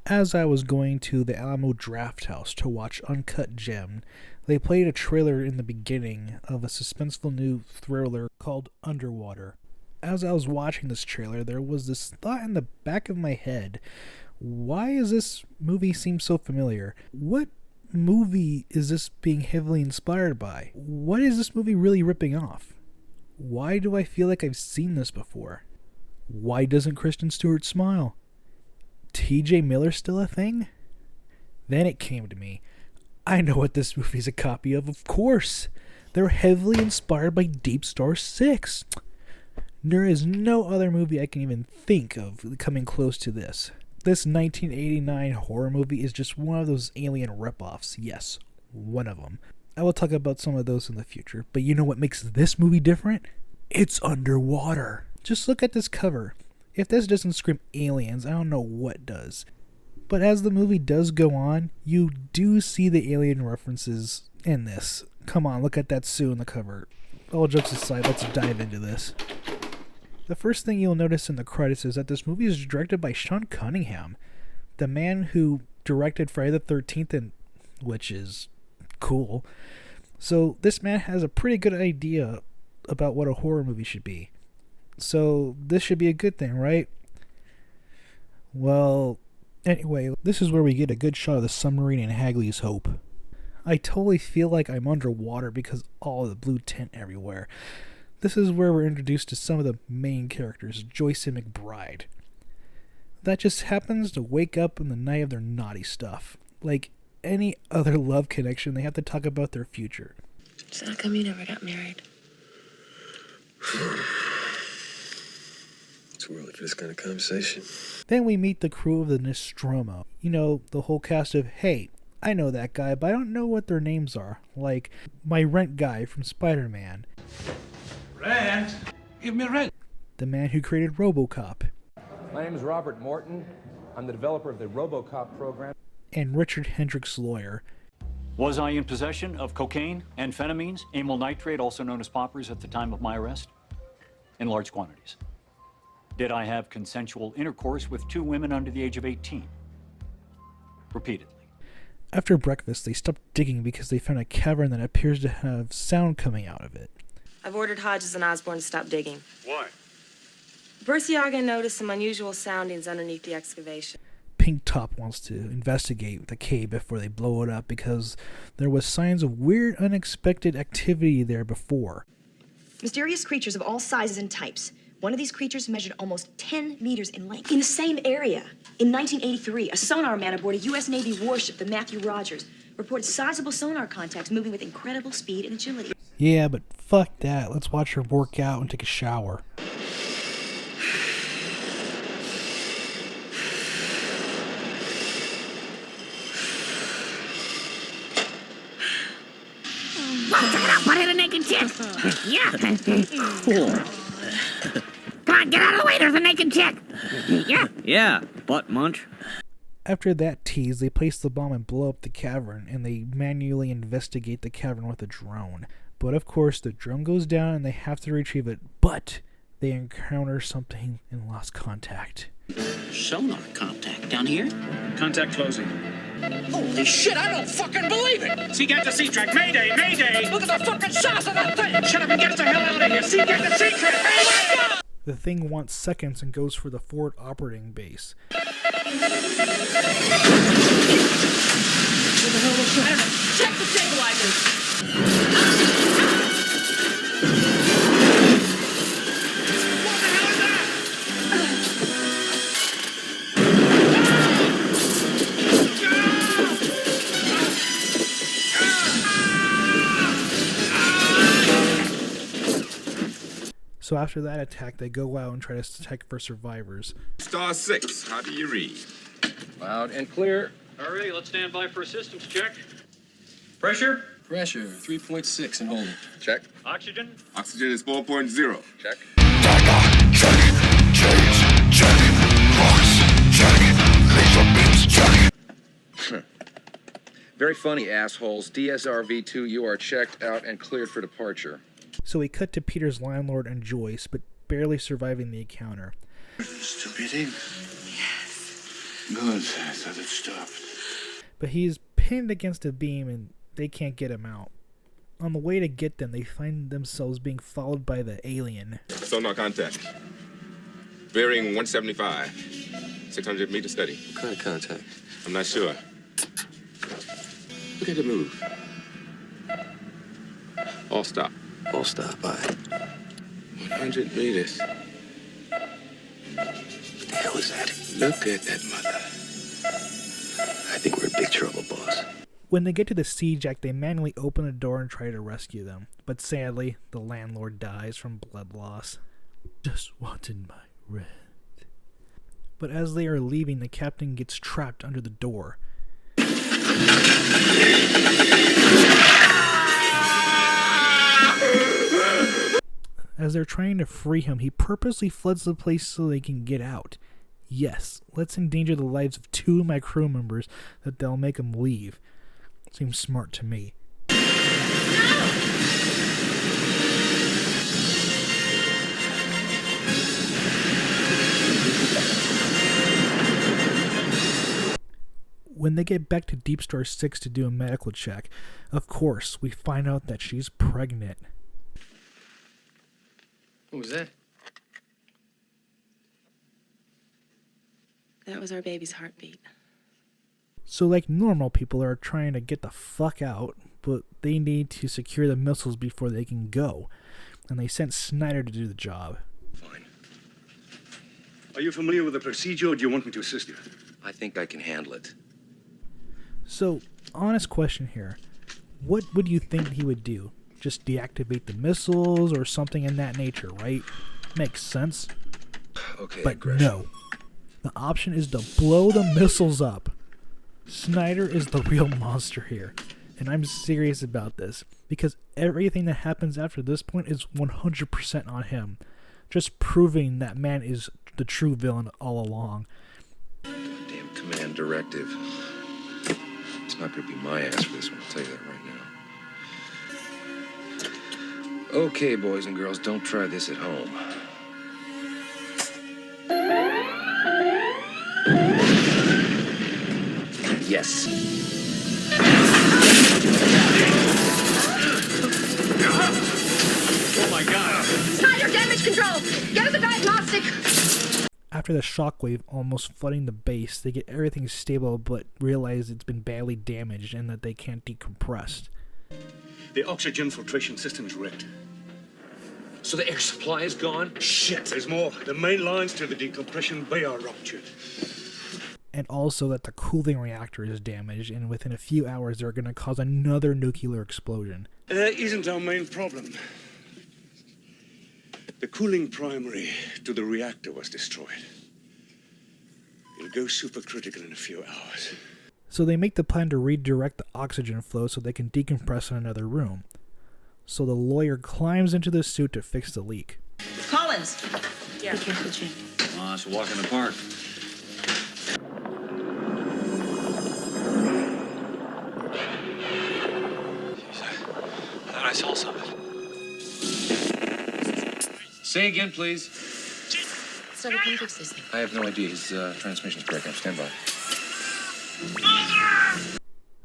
As I was going to the Alamo Draft House to watch Uncut Gem, they played a trailer in the beginning of a suspenseful new thriller called Underwater. As I was watching this trailer, there was this thought in the back of my head: why does this movie seem so familiar? What movie is this being heavily inspired by? What is this movie really ripping off? Why do I feel like I've seen this before? Why doesn't Kristen Stewart smile? TJ Miller still a thing? Then it came to me. I know what this movie's a copy of course. They're heavily inspired by Deep Star 6. There is no other movie I can even think of coming close to this. This 1989 horror movie is just one of those alien ripoffs. Yes, one of them. I will talk about some of those in the future, but you know what makes this movie different? It's underwater. Just look at this cover. If this doesn't scream aliens, I don't know what does. But as the movie does go on, you do see the alien references in this. Come on, look at that Sue in the cover. All jokes aside, let's dive into this. The first thing you'll notice in the credits is that this movie is directed by Sean Cunningham, the man who directed Friday the 13th, and which is cool. So this man has a pretty good idea about what a horror movie should be. So this should be a good thing, right? Well, anyway, this is where we get a good shot of the submarine and Hagley's Hope. I totally feel like I'm underwater because all of the blue tint everywhere. This is where we're introduced to some of the main characters, Joyce and McBride. That just happens to wake up in the night of their naughty stuff. Like any other love connection, they have to talk about their future. So how come you never got married? Too early for this kind of conversation. Then we meet the crew of the Nostromo. You know, the whole cast of, hey, I know that guy, but I don't know what their names are. Like my rent guy from Spider-Man. Rent? Give me rent. The man who created RoboCop. My name is Robert Morton. I'm the developer of the RoboCop program. And Richard Hendricks' lawyer. Was I in possession of cocaine, amphetamines, amyl nitrate, also known as poppers, at the time of my arrest? In large quantities. Did I have consensual intercourse with 2 women under the age of 18? Repeatedly. After breakfast, they stopped digging because they found a cavern that appears to have sound coming out of it. I've ordered Hodges and Osborne to stop digging. Why? Berciaga noticed some unusual soundings underneath the excavation. Pink Top wants to investigate the cave before they blow it up because there was signs of weird, unexpected activity there before. Mysterious creatures of all sizes and types. One of these creatures measured almost 10 meters in length. In the same area, in 1983, a sonar man aboard a U.S. Navy warship, the Matthew Rogers, reported sizable sonar contacts moving with incredible speed and agility. Yeah, but fuck that. Let's watch her work out and take a shower. Whoa, check it out, butt-head a naked chick. Yeah. Cool. Come on, get out of the way, there's a naked chick. Yeah. Yeah, butt munch. After that tease, they place the bomb and blow up the cavern, and they manually investigate the cavern with a drone. But of course, the drone goes down and they have to retrieve it, but they encounter something and lost contact. Sonar contact down here? Contact closing. Holy shit, I don't fucking believe it. See, get the C-track. Mayday, mayday. Look at the fucking size of that thing. Shut up and get the hell out of here. See, get the C-track. Hey, The thing wants seconds and goes for the forward operating base. Check the stabilizers. So after that attack, they go out and try to check for survivors. Star 6, how do you read? Loud and clear. All right, let's stand by for a systems check. Pressure? Pressure, 3.6 and holding. Check. Oxygen? Oxygen is 4.0. Check. Very funny, assholes. DSRV-2, you are checked out and cleared for departure. So we cut to Peter's landlord and Joyce, but barely surviving the encounter. Still beating? Yes. Good. I thought it stopped. But he's pinned against a beam and they can't get him out. On the way to get them, they find themselves being followed by the alien. Sonar contact. Bearing 175. 600 meters steady. What kind of contact? I'm not sure. Look at it move. All stop. All stop. Aye. 100 meters. What the hell is that? Look at that mother. I think we're in big trouble, boss. When they get to the siege jack, they manually open the door and try to rescue them. But sadly, the landlord dies from blood loss. Just wanted my rent. But as they are leaving, the captain gets trapped under the door. As they're trying to free him, he purposely floods the place so they can get out. Yes, let's endanger the lives of 2 of my crew members that they'll make them leave. Seems smart to me. When they get back to Deep Star 6 to do a medical check, of course, we find out that she's pregnant. What was that? That was our baby's heartbeat. So like normal people are trying to get the fuck out, but they need to secure the missiles before they can go. And they sent Snyder to do the job. Fine. Are you familiar with the procedure, or do you want me to assist you? I think I can handle it. So, honest question here. What would you think he would do? Just deactivate the missiles or something in that nature, right? Makes sense. Okay, But aggression. no. The option is to blow the missiles up. Snyder is the real monster here. And I'm serious about this. Because everything that happens after this point is 100% on him. Just proving that man is the true villain all along. Damn command directive. It's not gonna be my ass for this one, I'll tell you that right now. Okay, boys and girls, don't try this at home. Yes. Oh my God! Snyder, damage control! Get us a diagnostic! After the shockwave almost flooding the base, they get everything stable but realize it's been badly damaged and that they can't decompress. The oxygen filtration system is wrecked. So the air supply is gone? Shit, there's more. The main lines to the decompression bay are ruptured. And also that the cooling reactor is damaged, and within a few hours they're going to cause another nuclear explosion. That isn't our main problem. The cooling primary to the reactor was destroyed. It'll go supercritical in a few hours. So they make the plan to redirect the oxygen flow so they can decompress in another room. So the lawyer climbs into the suit to fix the leak. Collins! Yeah. Be careful, Jim. Oh, it's a walk in the park. I saw something. Say again, please. So can you fix this thing? I have no idea. His transmission's breaking. Stand by.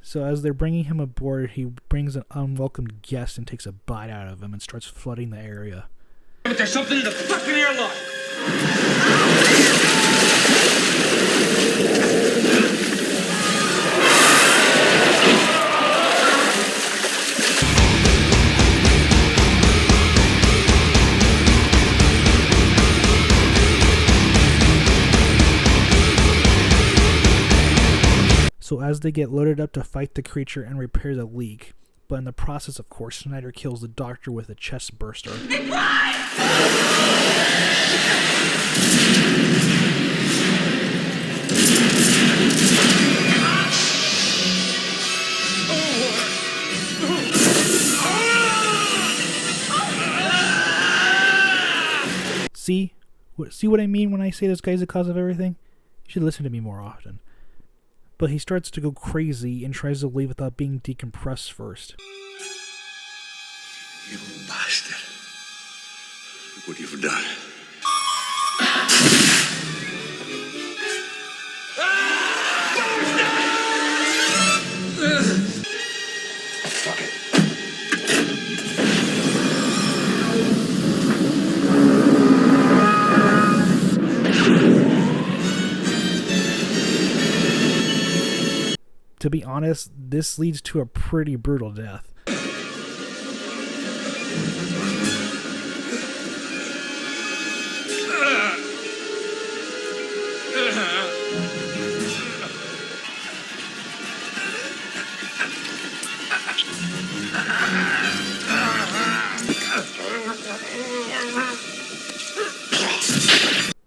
So as they're bringing him aboard, he brings an unwelcome guest and takes a bite out of him and starts flooding the area. But there's something in the fucking airlock! So as they get loaded up to fight the creature and repair the leak, but in the process, of course, Snyder kills the doctor with a chest burster. See what I mean when I say this guy's the cause of everything? You should listen to me more often. But he starts to go crazy and tries to leave without being decompressed first. You bastard. Look what you've done. Ah! To be honest, this leads to a pretty brutal death.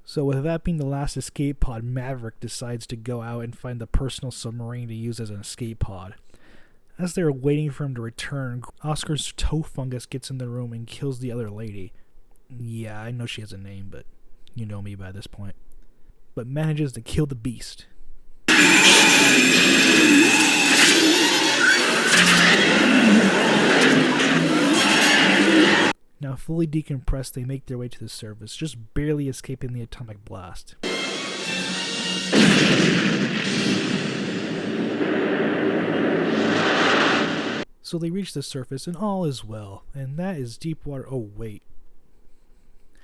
So with that being the last escape pod, Maverick decides to go out and find the personal submarine to use as an escape pod. As they're waiting for him to return, Oscar's toe fungus gets in the room and kills the other lady. Yeah, I know she has a name, but you know me by this point. But manages to kill the beast. Now fully decompressed, they make their way to the surface, just barely escaping the atomic blast. So they reach the surface and all is well, and that is deep water. Oh wait.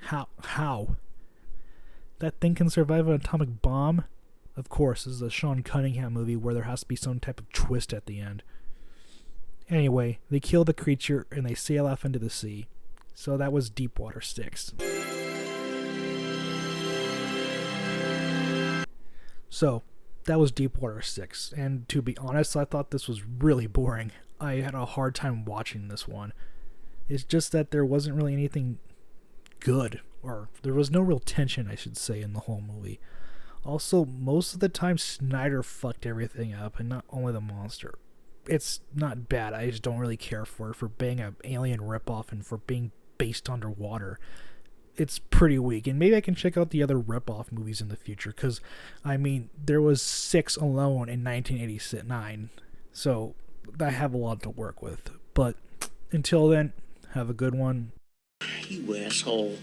How? That thing can survive an atomic bomb? Of course, this is a Sean Cunningham movie where there has to be some type of twist at the end. Anyway, they kill the creature and they sail off into the sea. So that was Deepwater 6. So, that was Deepwater 6. And to be honest, I thought this was really boring. I had a hard time watching this one. It's just that there wasn't really anything good. Or, there was no real tension, I should say, in the whole movie. Also, most of the time, Snyder fucked everything up, and not only the monster. It's not bad, I just don't really care for it, for being an alien ripoff and for being based underwater. It's pretty weak, and maybe I can check out the other ripoff movies in the future, because, I mean, there was 6 alone in 1989, so I have a lot to work with. But until then, have a good one. You asshole.